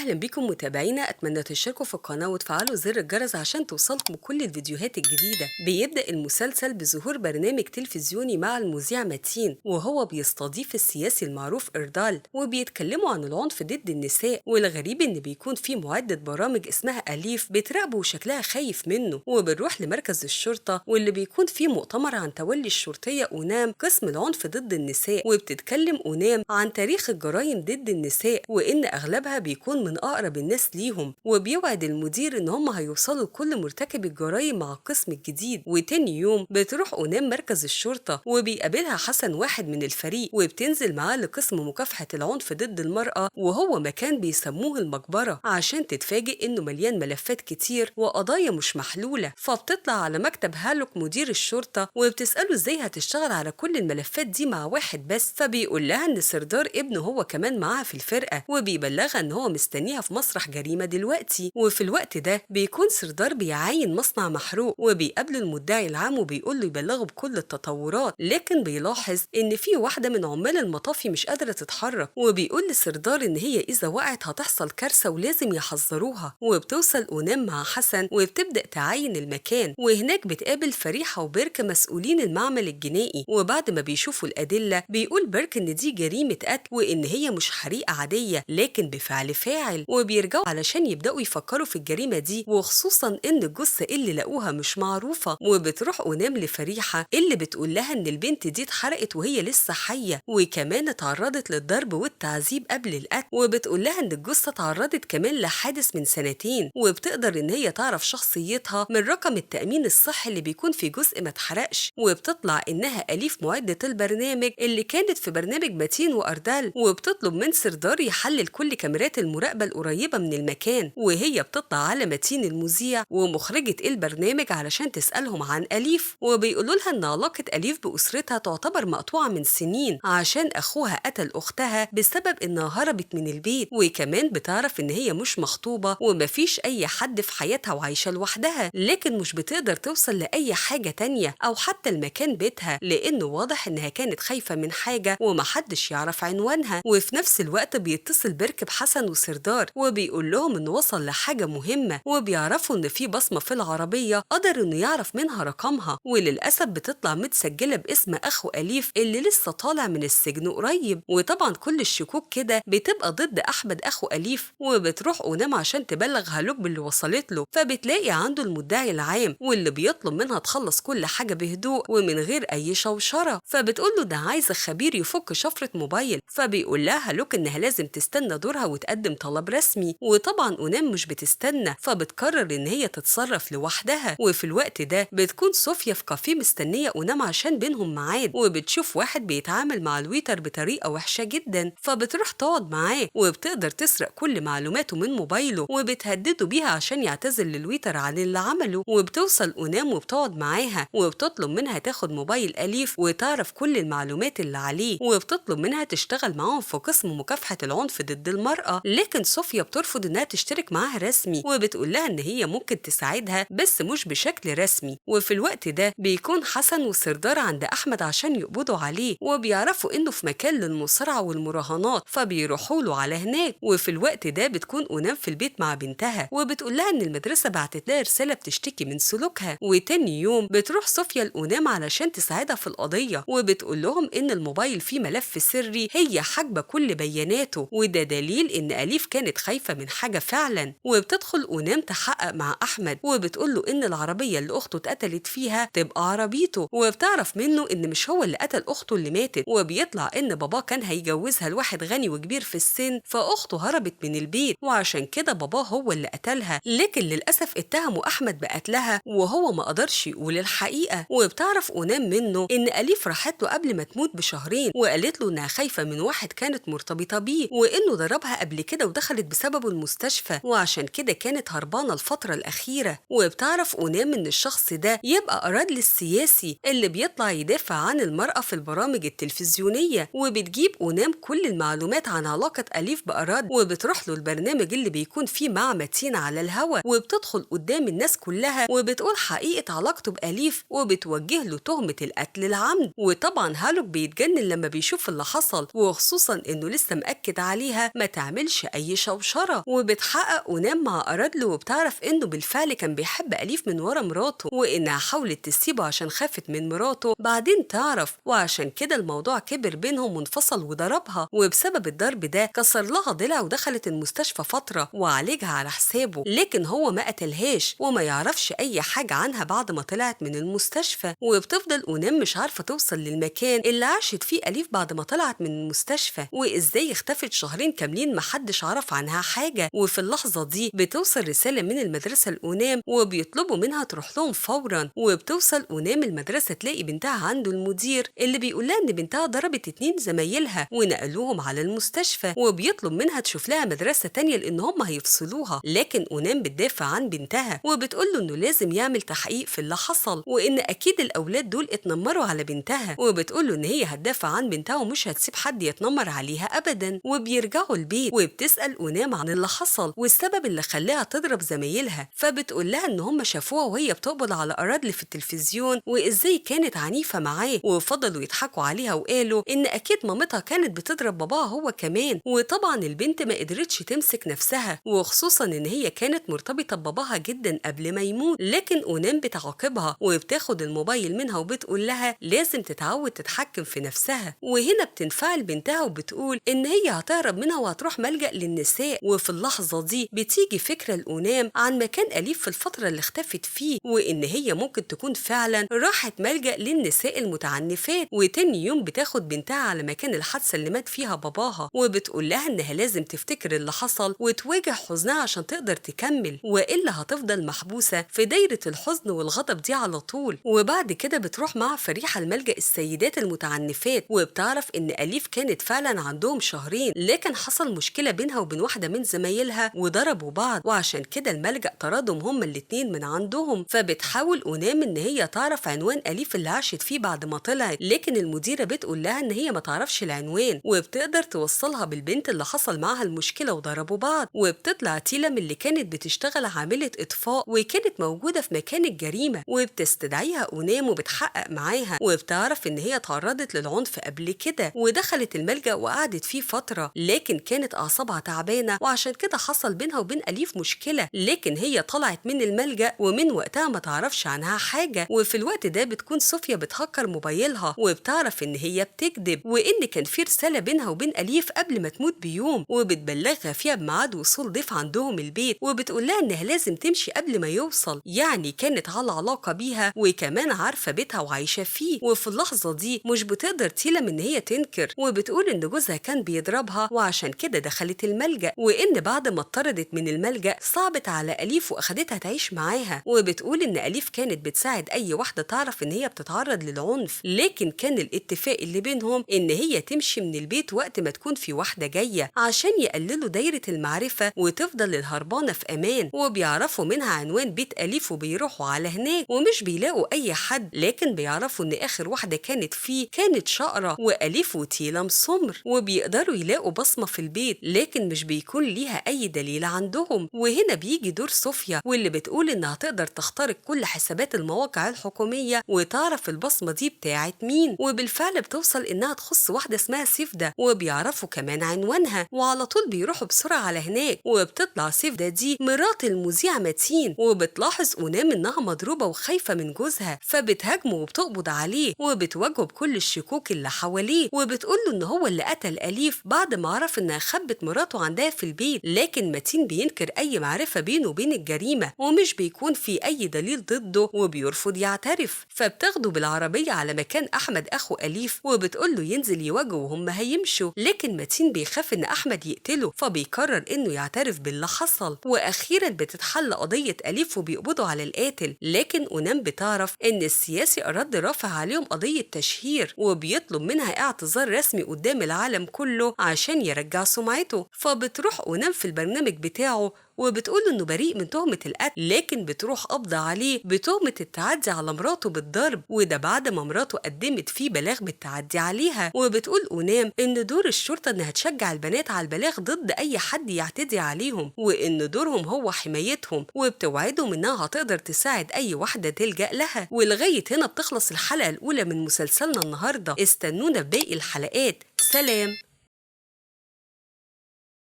أهلا بكم متابعينا، أتمنى تشتركوا في القناة وتفعلوا زر الجرس عشان توصلكم كل الفيديوهات الجديدة. بيبدأ المسلسل بظهور برنامج تلفزيوني مع المذيع متين، وهو بيستضيف السياسي المعروف إردال، وبيتكلموا عن العنف ضد النساء. والغريب إن بيكون في معدة برامج اسمها أليف بتراقبه وشكلها خايف منه. وبنروح لمركز الشرطة واللي بيكون فيه مؤتمر عن تولي الشرطية أونام قسم العنف ضد النساء، وبتتكلم أونام عن تاريخ الجرائم ضد النساء وإن أغلبها بيكون من أقرب الناس ليهم، وبيوعد المدير إن هم هيوصلوا لكل مرتكب الجرائم مع القسم الجديد. وتاني يوم بتروح أونام مركز الشرطة وبيقابلها حسن واحد من الفريق، وبتنزل معاه لقسم مكافحة العنف ضد المرأة، وهو مكان بيسموه المقبرة عشان تتفاجئ إنه مليان ملفات كتير وقضايا مش محلولة. فبتطلع على مكتب هالوك مدير الشرطة وبتسأله إزاي هتشتغل على كل الملفات دي مع واحد بس، فبيقول لها إن سردار ابنه هو كمان معاها في الفرقة، وبيبلغها إن هو مستنيها في مسرح جريمة دلوقتي. وفي الوقت ده بيكون سردار بيعاين مصنع محروق، وبيقابله المدعي العام وبيقول له يبلغه بكل التطورات، لكن بيلاحظ إن في واحدة من عمال المطافي مش قادرة تتحرك، وبيقول لسردار إن هي إذا وقعت هتحصل كارثة ولازم يحذروها. وبتوصل أونام مع حسن وبتبدأ تعاين المكان، وهناك بتقابل فريحة وبرك مسؤولين المعمل الجنائي. وبعد ما بيشوفوا الأدلة بيقول برك إن دي جريمة قتل وإن هي مش حريقة عادية لكن بفعل فاعل، وبيرجعوا علشان يبدأوا يفكروا في الجريمة دي، وخصوصا إن الجثة اللي لقوها مش معروفة. وبتروح أونام لفريحة اللي بتقول لها إن البنت دي اتحرقت وهي لسه حية، وكمان اتعرضت للضرب والتعذيب قبل القتل. وبتقول لها إن الجثة اتعرضت كمان لحادث من سنتين، وبتقدر إن هي تعرف شخصيتها من رقم التأمين الصحي اللي بيكون في جزء ما اتحرقش. وبتطلع إنها أليف معدة البرنامج اللي كانت في برنامج متين وأردال، وبتطلب من سردار يحلل كل كاميرات المراقبة القريبة من المكان. وهي بتطلع على متين المذيع ومخرجة البرنامج علشان تسألهم عن أليف، وبيقولوا لها إن علاقة أليف بأسرتها تعتبر مقطوعة من سنين عشان أخوها قتل أختها بسبب إنها هربت من البيت، وكمان بتعرف إن هي مش مخطوبة ومفيش أي حد في حياتها وعايشة لوحدها، لكن مش بتقدر توصل لأي حاجة تانية أو حتى المكان بيتها لأنه واضح إنها كانت خايفة من حاجة ومحدش يعرف عنوانها. وفي نفس الوقت بيتصل بركب حسن وسردار وبيقول لهم إنه وصل لحاجة مهمة، وبيعرفوا إن في بصمة في العربية قدر إنه يعرف منها رقمها، وللأسف بتطلع متسجلة باسم أخو أليف اللي لسه طالع من السجن قريب. وطبعا كل الشكوك كده بتبقى ضد أحمد أخو أليف، وبتروح أونام عشان تبلغ هالوك باللي وصلت له، فبتلاقي عنده المدعي العام واللي بيطلب منها تخلص كل حاجة بهدوء ومن غير أي شوشرة. فبتقول له ده عايزة خبير يفك شفرة موبايل، فبيقول لها هالوك إنها لازم تستنى دورها وتقدم طلب رسمي. وطبعا أونام مش بتستنى، فبتقرر إن هي تتصرف لوحدها. وفي الوقت ده بتكون صوفيا في كافيه مستنية أونام عشان بينهم ميعاد، وبتشوف واحد بيتعامل مع الويتر بطريقة وحشة جدا، فبتروح تقعد معاه وبتقدر تسرق كل معلوماته من موبايله وبتهدده بيها عشان يعتذر للويتر عن اللي عمله. وبتوصل أونام وبتقعد معاها وبتطلب منها تاخد موبايل أليف وتعرف كل المعلومات اللي عليه، وبتطلب منها تشتغل معاهم في قسم مكافحة العنف ضد المرأة، لكن صوفيا بترفض إنها تشترك معاها رسمي، وبتقول لها إن هي ممكن تساعدها بس مش بشكل رسمي. وفي الوقت ده بيكون حسن وسردار عند أحمد عشان يقبضوا عليه، وبيعرفوا إنه في مكان للمصارعة والمراهنات، فبيروحوا له على هناك. وفي الوقت ده بتكون أونام في البيت مع بنتها، وبتقول لها إن المدرسة بعتت لها رسالة بتشتكي من سلوكها. وتاني يوم بتروح صوفيا لأونام علشان تساعدها في القضية، وبتقول لهم إن الموبايل فيه ملف سري هي حاجبة كل بياناته، وده دليل إن أليف كانت خايفة من حاجة فعلا. وبتدخل أونام تحقق مع أحمد، وبتقول له إن العربية اللي أخته اتقتلت فيها تبقى عربيته، وبتعرف منه إن مش هو اللي قتل أخته اللي ماتت، وبيطلع إن باباه كان هيجوزها لواحد غني وكبير في السن، فأخته هربت من البيت وعشان كده باباه هو اللي قتلها، لكن للأسف اتهموا أحمد بقتلها وهو ما قدرش يقول الحقيقة. وبتعرف أونام منه إن أليف راحت له قبل ما تموت بشهرين وقالت له إنها خايفة من واحد كانت مرتبطة بيه، وإنه ضربها قبل كده ودخلت بسببه المستشفى وعشان كده كانت هربانة الفترة الأخيرة. وبتعرف أونام إن الشخص ده يبقى أرادلي السياسي اللي بيطلع يدافع عن المرأة في البرامج التلفزيونية، وبتجيب أونام كل المعلومات عن علاقة أليف بأراد، وبتروح له البرنامج اللي بيكون فيه مع متين على الهوا، وبتدخل قدام الناس كلها وبتقول حقيقة علاقته بأليف وبتوجه له تهمة القتل العمد. وطبعا هالوك بيتجنن لما بيشوف اللي حصل، وخصوصا إنه لسه مأكد عليها ما تعملش أي أي شوشرة. وبتحقق أونام مع أرادلو وبتعرف إنه بالفعل كان بيحب أليف من ورا مراته، وإنها حاولت تسيبه عشان خافت من مراته، بعدين تعرف، وعشان كده الموضوع كبر بينهم وانفصل وضربها، وبسبب الضرب ده كسر لها ضلع ودخلت المستشفى فترة وعالجها على حسابه، لكن هو ما قتلهاش وما يعرفش أي حاجة عنها بعد ما طلعت من المستشفى. وبتفضل أونام مش عارفة توصل للمكان اللي عاشت فيه أليف بعد ما طلعت من المستشفى، وإزاي اختفت شهرين كاملين محدش عرف عنها حاجة. وفي اللحظة دي بتوصل رسالة من المدرسة لأونام وبيطلبوا منها تروح لهم فورا. وبتوصل أونام المدرسة تلاقي بنتها عنده المدير اللي بيقول لها إن بنتها ضربت 2 زمايلها ونقلوهم على المستشفى، وبيطلب منها تشوف لها مدرسة تانية لأن هم هيفصلوها. لكن أونام بتدافع عن بنتها وبتقول له إنه لازم يعمل تحقيق في اللي حصل، وإن أكيد الأولاد دول اتنمروا على بنتها، وبتقول له إن هي هتدافع عن بنتها ومش هتسيب حد يتنمر عليها أبدا. وبيرجعوا البيت وبتسأل أونام عن اللي حصل والسبب اللي خلاها تضرب زمايلها، فبتقول لها إن هم شافوها وهي بتقبض على أرادل في التلفزيون وإزاي كانت عنيفة معاه، وفضلوا يضحكوا عليها وقالوا إن أكيد مامتها كانت بتضرب باباها هو كمان. وطبعا البنت ما قدرتش تمسك نفسها، وخصوصا إن هي كانت مرتبطة بباباها جدا قبل ما يموت. لكن أونام بتعاقبها وبتاخد الموبايل منها وبتقول لها لازم تتعود تتحكم في نفسها. وهنا بتنفعل بنتها وبتقول إن هي هتهرب منها وهتروح ملجأ للنساء. وفي اللحظة دي بتيجي فكرة لأونام عن مكان أليف في الفترة اللي اختفت فيه، وإن هي ممكن تكون فعلا راحت ملجأ للنساء المتعنفات. وتاني يوم بتاخد بنتها على مكان الحادثة اللي مات فيها باباها، وبتقول لها إنها لازم تفتكر اللي حصل وتواجه حزنها عشان تقدر تكمل، وإلا هتفضل محبوسة في دايرة الحزن والغضب دي على طول. وبعد كده بتروح مع فريحة الملجأ السيدات المتعنفات، وبتعرف إن أليف كانت فعلا عندهم شهرين، لكن حصل مشكلة بينها وبين واحدة من زمايلها وضربوا بعض، وعشان كده الملجأ طردهم هما الاتنين من عندهم. فبتحاول أونام إن هي تعرف عنوان أليف اللي عاشت فيه بعد ما طلعت، لكن المديرة بتقول لها إن هي ما تعرفش العنوان، وبتقدر توصلها بالبنت اللي حصل معاها المشكلة وضربوا بعض. وبتطلع تيلم اللي كانت بتشتغل عاملة إطفاء وكانت موجودة في مكان الجريمة، وبتستدعيها أونام وبتحقق معاها، وبتعرف إن هي تعرضت للعنف قبل كده ودخلت الملجأ وقعدت فيه فترة، لكن كانت أعصابها تعبانة وعشان كده حصل بينها وبين أليف مشكلة. لكن هي طلعت من الملجأ ومن وقتها ما تعرفش عنها حاجة. وفي الوقت ده بتكون صوفيا بتهكر موبايلها وبتعرف إن هي بتكذب، وإن كان في رسالة بينها وبين أليف قبل ما تموت بيوم، وبتبلغها فيها بميعاد وصول ضيف عندهم البيت، وبتقول لها إنها لازم تمشي قبل ما يوصل، يعني كانت على علاقة بيها وكمان عارفة بيتها وعايشة فيه. وفي اللحظة دي مش بتقدر تيلم إن هي تنكر، وبتقول إن جوزها كان بيضربها وعشان كده دخلت الملجأ، وإن بعد ما اتطردت من الملجأ صعبت على أليف وأخدتها تعيش معاها. وبتقول إن أليف كانت بتساعد أي واحدة تعرف إن هي بتتعرض للعنف، لكن كان الاتفاق اللي بينهم إن هي تمشي من البيت وقت ما تكون في واحدة جاية عشان يقللوا دايرة المعرفة وتفضل الهربانة في أمان. وبيعرفوا منها عنوان بيت أليف وبيروحوا على هناك ومش بيلاقوا أي حد، لكن بيعرفوا إن آخر واحدة كانت فيه كانت شقرة وأليف وتيلم سمر، وبيقدروا يلاقوا بصمة في البيت لكن مش بيكون ليها أي دليل عندهم. وهنا بيجي دور صوفيا واللي بتقول إنها تقدر تخترق كل حسابات المواقع الحكومية وتعرف البصمة دي بتاعت مين، وبالفعل بتوصل إنها تخص واحدة اسمها سيفدا، وبيعرفوا كمان عنوانها وعلى طول بيروحوا بسرعة على هناك. وبتطلع سيفدا دي مرات المذيع متين، وبتلاحظ أونام إنها مضروبة وخايفة من جوزها، فبتهاجمه وبتقبض عليه وبتواجهه بكل الشكوك اللي حواليه، وبتقول له إن هو اللي قتل أليف بعد ما عرف إنها خبت مراته عندها في البيت. لكن متين بينكر أي معرفة بينه وبين الجريمة ومش بيكون في أي دليل ضده وبيرفض يعترف. فبتاخده بالعربية على مكان أحمد أخو أليف وبتقول له ينزل يواجهه وهم هيمشوا، لكن متين بيخاف إن أحمد يقتله فبيقرر إنه يعترف باللي حصل. وأخيرا بتتحل قضية أليف وبيقبضوا على القاتل، لكن أونام بتعرف إن السياسي أراد رافع عليهم قضية تشهير وبيطلب منها اعتذار رسمي قدام العالم كله عشان يرجع سمعته. فبتروح أونام في البرنامج بتاعه وبتقول إنه بريء من تهمة القتل، لكن بتروح قبض عليه بتهمة التعدي على مراته بالضرب، وده بعد ما مراته قدمت فيه بلاغ بالتعدي عليها. وبتقول أونام إن دور الشرطة إنها تشجع البنات على البلاغ ضد أي حد يعتدي عليهم، وإن دورهم هو حمايتهم، وبتوعدهم إنها هتقدر تساعد أي واحدة تلجأ لها. ولغاية هنا بتخلص الحلقة الأولى من مسلسلنا النهاردة، استنونا بباقي الحلقات. سلام.